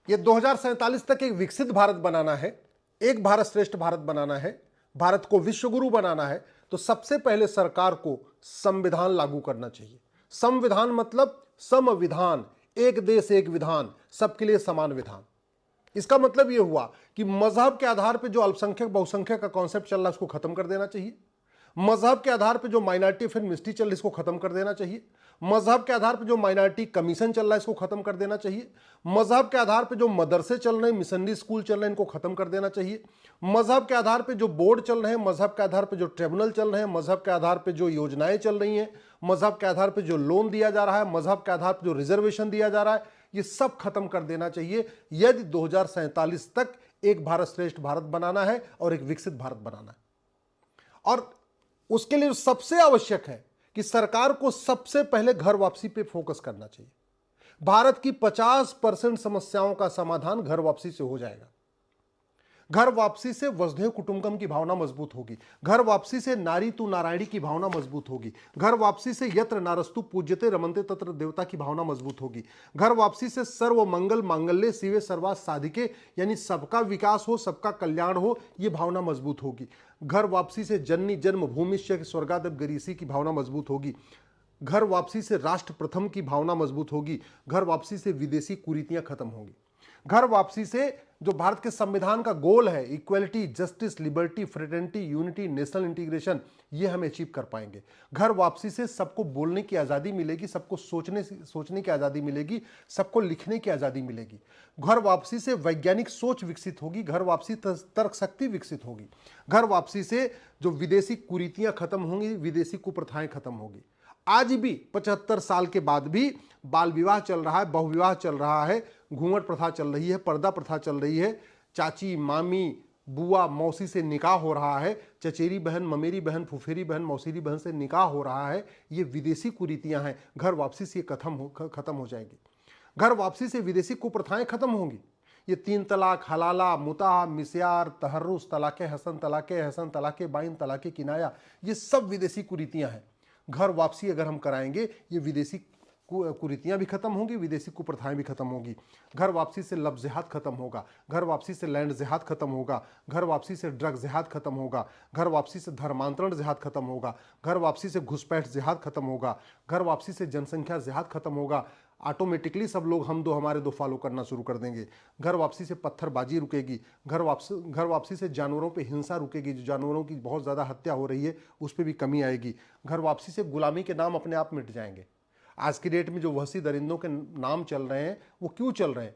ये 2047 तक एक विकसित भारत बनाना है, एक भारत श्रेष्ठ भारत बनाना है, भारत को विश्वगुरु बनाना है, तो सबसे पहले सरकार को संविधान लागू करना चाहिए। संविधान मतलब समविधान, एक देश एक विधान, सबके लिए समान विधान। इसका मतलब यह हुआ कि मजहब के आधार पर जो अल्पसंख्यक बहुसंख्यक का कॉन्सेप्ट चल रहा है उसको खत्म कर देना चाहिए। मजहब के आधार पर जो माइनॉरिटी ऑफ एथनिसिटी चल रही है इसको खत्म कर देना चाहिए। मजहब के आधार पर जो माइनॉरिटी कमीशन चल रहा है इसको खत्म कर देना चाहिए। मजहब के आधार पर जो मदरसे चल रहे हैं, मिशनरी स्कूल चल रहे हैं, इनको खत्म कर देना चाहिए। मजहब के आधार पर जो बोर्ड चल रहे हैं, मजहब के आधार पर जो ट्रिब्यूनल चल रहे हैं, मजहब के आधार पर जो योजनाएं चल रही हैं, मजहब के आधार पर जो लोन दिया जा रहा है, मजहब के आधार पर जो रिजर्वेशन दिया जा रहा है, ये सब खत्म कर देना चाहिए यदि 2047 तक एक भारत श्रेष्ठ भारत बनाना है और एक विकसित भारत बनाना है। और उसके लिए सबसे आवश्यक है कि सरकार को सबसे पहले घर वापसी पे फोकस करना चाहिए। भारत की 50% समस्याओं का समाधान घर वापसी से हो जाएगा। घर वापसी से वसुधैव कुटुंबकम की भावना मजबूत होगी। घर वापसी से नारी तू नारायणी की भावना मजबूत होगी। घर वापसी से यत्र नारस्तु पूज्यते रमन्ते तत्र देवता की भावना मजबूत होगी। घर वापसी से सर्व मंगल मांगल्ये शिवे सर्वार्थ साधिके, यानी सबका विकास हो, सबका कल्याण हो, यह भावना मजबूत होगी। घर वापसी से जननी जन्म भूमिष्य स्वर्गादप गरीसी की भावना मजबूत होगी। घर वापसी से राष्ट्र प्रथम की भावना मजबूत होगी। घर वापसी से विदेशी कुरीतियां खत्म होंगी। घर वापसी से जो भारत के संविधान का गोल है, equality, justice, liberty, fraternity, unity, national integration, ये हम अचीव कर पाएंगे। घर वापसी से सबको बोलने की आज़ादी मिलेगी, सबको सोचने की आज़ादी मिलेगी, सबको लिखने की आज़ादी मिलेगी। घर वापसी से वैज्ञानिक सोच विकसित होगी। घर वापसी तर्क शक्ति विकसित होगी। घर वापसी से जो विदेशी कुरीतियां खत्म होंगी, विदेशी कुप्रथाएं खत्म होगी। आज भी 75 साल के बाद भी बाल विवाह चल रहा है, बहुविवाह चल रहा है, घूंघट प्रथा चल रही है, पर्दा प्रथा चल रही है, चाची, मामी, बुआ, मौसी से निकाह हो रहा है, चचेरी बहन, ममेरी बहन, फुफेरी बहन, मौसेरी बहन से निकाह हो रहा है। ये विदेशी कुरीतियां हैं। घर वापसी से खत्म हो जाएगी। घर वापसी से विदेशी कुप्रथाएं खत्म होंगी। ये 3 तलाक, हलाला, मुता, मिस्यार, तहर्रुस, तलाके हसन, तलाके बाइन, तलाके किनाया, ये सब विदेशी कुरीतियां हैं। घर वापसी अगर हम कराएंगे, ये विदेशी कुरीतियां भी खत्म होंगी, विदेशी कुप्रथाएं भी खत्म होंगी। घर वापसी से लव जिहाद खत्म होगा। घर वापसी से लैंड जिहाद खत्म होगा। घर वापसी से ड्रग जिहाद खत्म होगा। घर वापसी से धर्मांतरण जिहाद खत्म होगा। घर वापसी से घुसपैठ जिहाद खत्म होगा। घर वापसी से जनसंख्या जिहाद खत्म होगा। ऑटोमेटिकली सब लोग हम दो हमारे दो फॉलो करना शुरू कर देंगे। घर वापसी से पत्थरबाजी रुकेगी। घर वापसी से जानवरों पे हिंसा रुकेगी। जो जानवरों की बहुत ज़्यादा हत्या हो रही है उस पर भी कमी आएगी। घर वापसी से गुलामी के नाम अपने आप मिट जाएंगे। आज की डेट में जो वहशी दरिंदों के नाम चल रहे हैं वो क्यों चल रहे हैं?